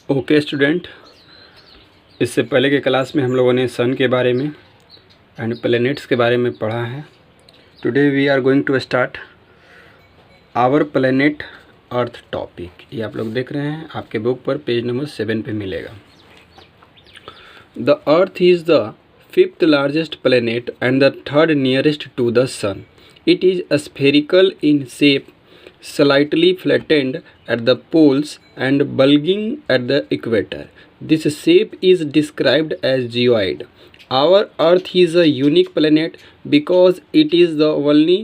Okay student, इससे पहले के क्लास में हम लोगों ने सन के बारे में एंड प्लैनेट्स के बारे में पढ़ा है। Today we are going to start our planet earth topic. ये आप लोग देख रहे हैं, आपके बुक पर पेज नंबर 7 पे मिलेगा। The earth is the 5th largest planet and the 3rd nearest to the sun. It is spherical in shape, slightly flattened at the poles and bulging at the equator. This shape is described as geoid. Our Earth is a unique planet because it is the only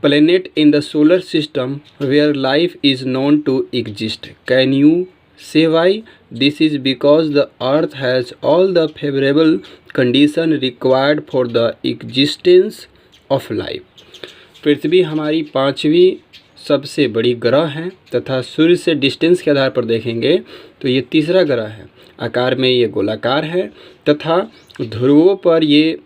planet in the solar system where life is known to exist. Can you say why? This is because the Earth has all the favorable conditions required for the existence of life. पृथ्वी हमारी 5वीं सबसे बड़ी ग्रह है तथा सूर्य से distance के आधार पर देखेंगे तो ये तीसरा ग्रह है। आकार में ये गोलाकार है तथा ध्रुवों पर ये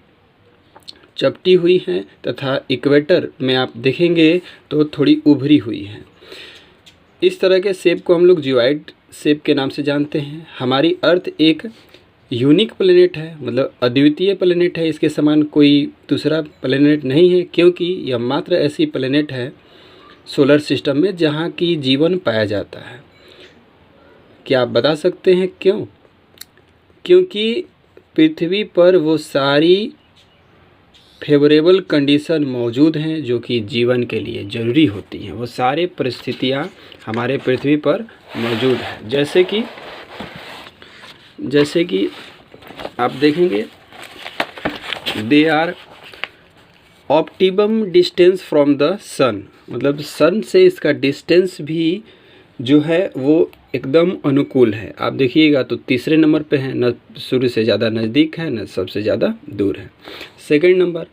चपटी हुई है तथा इक्वेटर में आप देखेंगे तो थोड़ी उभरी हुई है। इस तरह के शेप को हम लोग जियोइड शेप के नाम से जानते हैं। हमारी अर्थ एक यूनिक प्लेनेट है, मतलब अद्वितीय प्लेनेट है। इसके समान कोई दूसरा प्लेनेट नहीं है, क्योंकि यह मात्र ऐसी प्लेनेट है सोलर सिस्टम में जहाँ की जीवन पाया जाता है। क्या आप बता सकते हैं क्यों? क्योंकि पृथ्वी पर वो सारी फेवरेबल कंडीशन मौजूद हैं जो कि जीवन के लिए ज़रूरी होती हैं। वो सारे परिस्थितियाँ हमारे पृथ्वी पर मौजूद हैं। जैसे कि आप देखेंगे, they are optimum distance from the sun, मतलब सन से इसका डिस्टेंस भी जो है वो एकदम अनुकूल है। आप देखिएगा तो तीसरे नंबर पे है, न सूर्य से ज़्यादा नज़दीक है न सबसे ज़्यादा दूर है। Second number,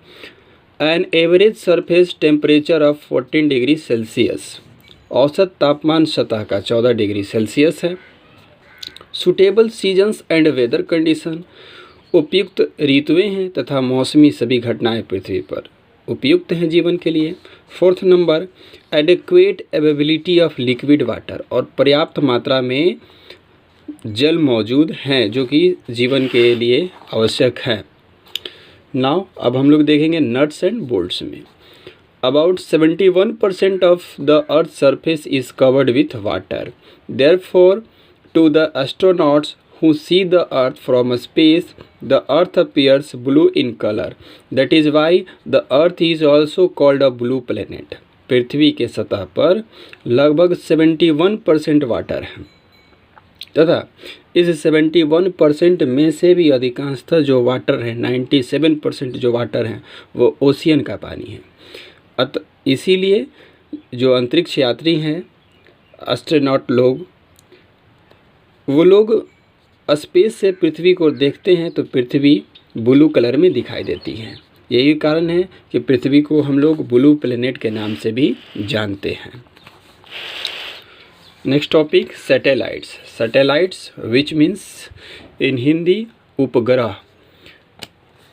an average surface temperature of 14 degree celsius, औसत तापमान सतह का 14 डिग्री सेल्सियस है। Suitable seasons and weather condition, उपयुक्त ऋतुएं हैं तथा मौसमी सभी घटनाएं पृथ्वी पर उपयुक्त हैं जीवन के लिए। 4th number, adequate availability of liquid water, और पर्याप्त मात्रा में जल मौजूद हैं जो कि जीवन के लिए आवश्यक है। नाउ अब हम लोग देखेंगे नट्स एंड बोल्ट्स में। About 71% of the earth surface is covered with water. Therefore to the astronauts who see the earth from space, the earth appears blue in color. That is why the earth is also called a blue planet. पृथ्वी के सतह पर लगभग 71% water है तथा इस 71% में से भी अधिकांशतः जो वाटर है, 97% जो वाटर है वो ओशियन का पानी है। इसीलिए जो अंतरिक्ष यात्री हैं, एस्ट्रोनॉट लोग, वो लोग स्पेस से पृथ्वी को देखते हैं तो पृथ्वी ब्लू कलर में दिखाई देती है। यही कारण है कि पृथ्वी को हम लोग ब्लू प्लेनेट के नाम से भी जानते हैं। Next topic, satellites. Satellites which means in Hindi उपग्रह।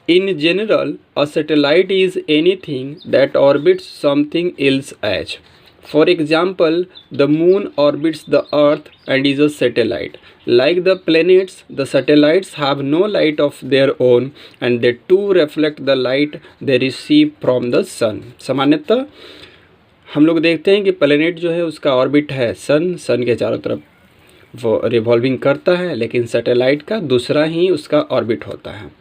In general a satellite is anything that orbits something else as. For example, the moon orbits the earth and is a satellite. Like the planets, the satellites have no light of their own and they too reflect the light they receive from the sun. सामान्यतः हम लोग देखते हैं कि planet जो है उसका orbit है सन के चारों तरफ वो रिवॉल्विंग करता है, लेकिन सैटेलाइट का दूसरा ही उसका ऑर्बिट होता है।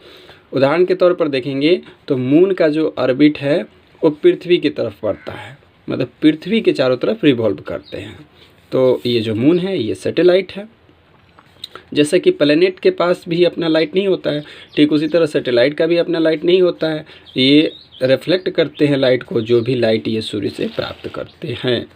उदाहरण के तौर पर देखेंगे तो मून का जो ऑर्बिट है वो पृथ्वी की तरफ पड़ता है, मतलब पृथ्वी के चारों तरफ रिवॉल्व करते हैं। तो ये जो मून है ये सैटेलाइट है। जैसे कि प्लेनेट के पास भी अपना लाइट नहीं होता है, ठीक उसी तरह सैटेलाइट का भी अपना लाइट नहीं होता है। ये रिफ्लेक्ट करते हैं लाइट को, जो भी लाइट ये सूर्य से प्राप्त करते हैं।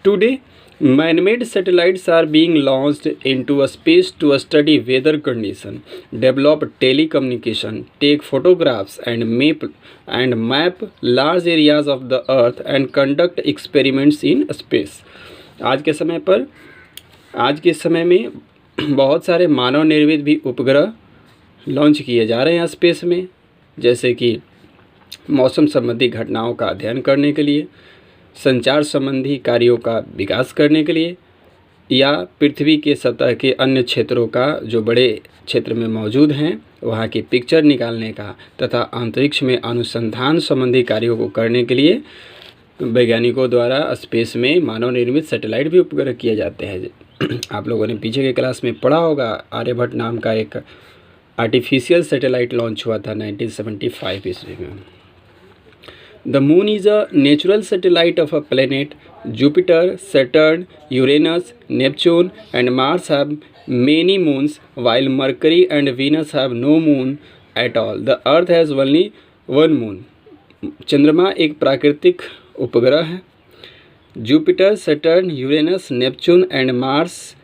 Today man-made satellites are being launched into space to study weather condition, develop telecommunication, take photographs and map large areas of the earth and conduct experiments in space. आज के समय में बहुत सारे मानव निर्मित भी उपग्रह लॉन्च किए जा रहे हैं स्पेस में, जैसे कि मौसम संबंधी घटनाओं का अध्ययन करने के लिए, संचार संबंधी कार्यों का विकास करने के लिए, या पृथ्वी के सतह के अन्य क्षेत्रों का जो बड़े क्षेत्र में मौजूद हैं वहाँ की पिक्चर निकालने का तथा अंतरिक्ष में अनुसंधान संबंधी कार्यों को करने के लिए वैज्ञानिकों द्वारा स्पेस में मानव निर्मित सैटेलाइट भी उपग्रह किए जाते हैं। आप लोगों ने पीछे के क्लास में पढ़ा होगा, आर्यभट्ट नाम का एक आर्टिफिशियल सैटेलाइट लॉन्च हुआ था 1975 ईस्वी में। The moon is a natural satellite of a planet. Jupiter, Saturn, Uranus, Neptune and Mars have many moons, while Mercury and Venus have no moon at all. The Earth has only one moon. चंद्रमा एक प्राकृतिक उपग्रह है। Jupiter, Saturn, Uranus, Neptune and Mars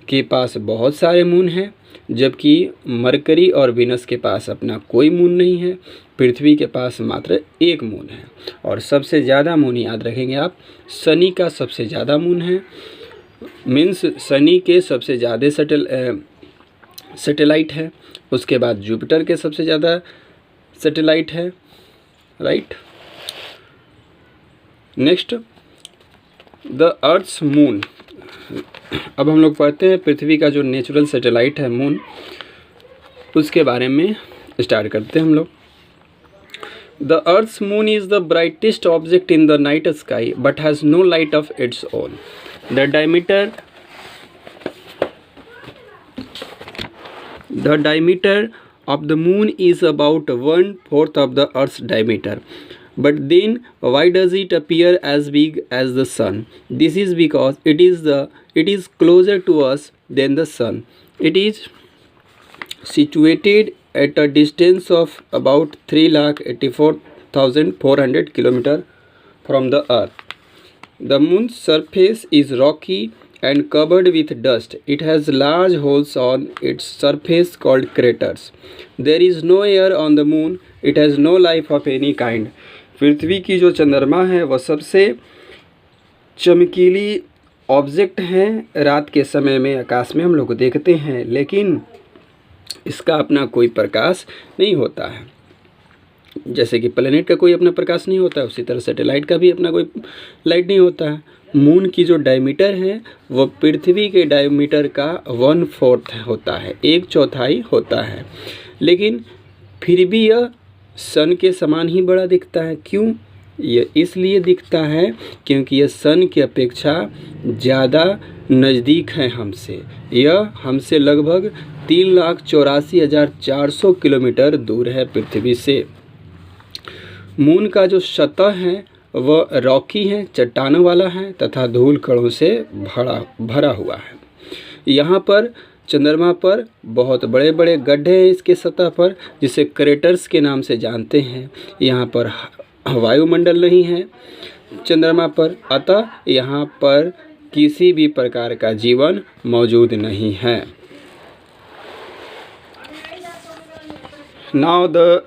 के पास बहुत सारे moon हैं, जबकि मरकरी और वीनस के पास अपना कोई मून नहीं है। पृथ्वी के पास मात्र एक मून है और सबसे ज़्यादा मून याद रखेंगे आप, शनि का सबसे ज़्यादा मून है। मीन्स शनि के सबसे ज़्यादा सैटेलाइट है, उसके बाद जुपिटर के सबसे ज़्यादा सैटेलाइट है, right. Next, the earth's moon. अब हम लोग पढ़ते हैं पृथ्वी का जो नेचुरल सैटेलाइट है मून, उसके बारे में स्टार्ट करते हैं हम लोग। The Earth's moon is the brightest object in the night sky but has no light of its own. The diameter of the moon is about 1/4 of the Earth's diameter. But then why does it appear as big as the sun? This is because it is closer to us than the sun. It is situated at a distance of about 3,84,400 km from the Earth. The moon's surface is rocky and covered with dust. It has large holes on its surface called craters. There is no air on the moon. It has no life of any kind. पृथ्वी की जो चंद्रमा है वह सबसे चमकीली object है। रात के समय में आकाश में हम लोग देखते हैं, लेकिन इसका अपना कोई प्रकाश नहीं होता है। जैसे कि प्लेनेट का कोई अपना प्रकाश नहीं होता है, उसी तरह सैटेलाइट का भी अपना कोई लाइट नहीं होता है। मून की जो डायमीटर है वो पृथ्वी के डायमीटर का 1/4 होता है, 1/4 होता है, लेकिन फिर भी यह सन के समान ही बड़ा दिखता है। क्यों? यह इसलिए दिखता है क्योंकि यह सन की अपेक्षा ज़्यादा नज़दीक है हमसे। यह हमसे लगभग 3,84,400 किलोमीटर दूर है पृथ्वी से। मून का जो सतह है वह रॉकी है, चट्टानों वाला है तथा धूल कणों से भरा हुआ है। यहाँ पर चंद्रमा पर बहुत बड़े बड़े गड्ढे हैं इसके सतह पर, जिसे क्रेटर्स के नाम से जानते हैं। यहाँ पर वायुमंडल नहीं है चंद्रमा पर, अतः यहाँ पर किसी भी प्रकार का जीवन मौजूद नहीं है। Now the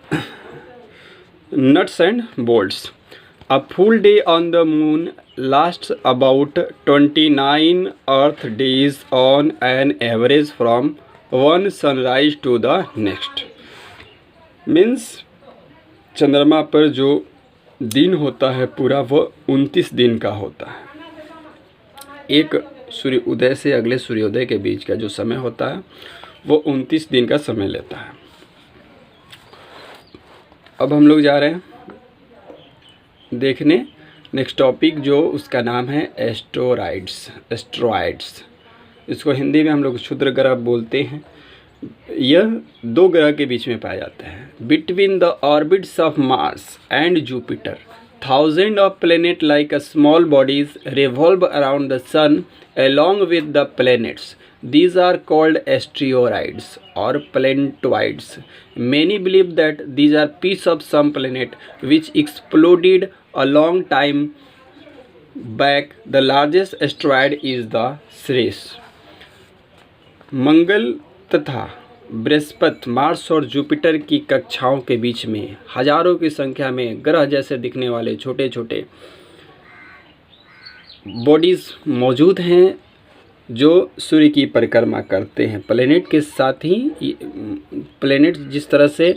nuts and bolts. A full day on the moon lasts about 29 Earth days on an average from one sunrise to the next. Means चंद्रमा पर जो दिन होता है पूरा वह 29 दिन का होता है। एक सूर्य उदय से अगले सूर्योदय के बीच का जो समय होता है वो 29 दिन का समय लेता है। अब हम लोग जा रहे हैं देखने नेक्स्ट टॉपिक, जो उसका नाम है एस्ट्रॉइड्स। इसको हिंदी में हम लोग क्षुद्र ग्रह बोलते हैं। यह दो ग्रह के बीच में पाया जाता है। Between the orbits of Mars and Jupiter thousand of planet like a small bodies revolve around the sun along with the planets. These are called asteroids or planetoids. Many believe that these are pieces of some planet which exploded a long time back. The largest asteroid is the Ceres. मंगल तथा Brihaspati, Mars और Jupiter की कक्षाओं के बीच में हजारों की संख्या में ग्रह जैसे दिखने वाले छोटे छोटे बॉडीज़ मौजूद हैं जो सूर्य की परिक्रमा करते हैं। प्लेनेट के साथ ही प्लेनेट जिस तरह से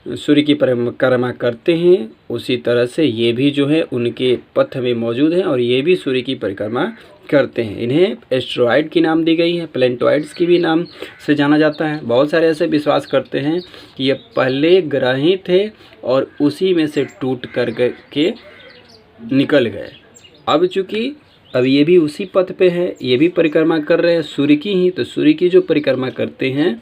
सूर्य की परिक्रमा करते हैं, उसी तरह से ये भी जो है उनके पथ में मौजूद हैं और ये भी सूर्य की परिक्रमा करते हैं। इन्हें एस्ट्रॉयड की नाम दी गई है, प्लैनेटॉइड्स की भी नाम से जाना जाता है। बहुत सारे ऐसे विश्वास करते हैं कि ये पहले ग्रह ही थे और उसी में से टूट कर के निकल गए। अब चूँकि अब ये भी उसी पथ पे है, ये भी परिक्रमा कर रहे हैं सूर्य की ही, तो सूर्य की जो परिक्रमा करते हैं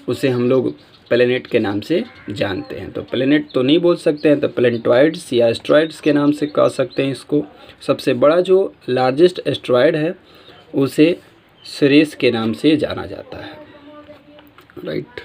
उसे हम लोग प्लैनेट के नाम से जानते हैं। तो प्लैनेट तो नहीं बोल सकते हैं, तो प्लैनेटॉइड्स या एस्ट्रॉयड्स के नाम से कह सकते हैं इसको। सबसे बड़ा जो लार्जेस्ट एस्ट्रॉयड है उसे सिरिस के नाम से जाना जाता है, राइट।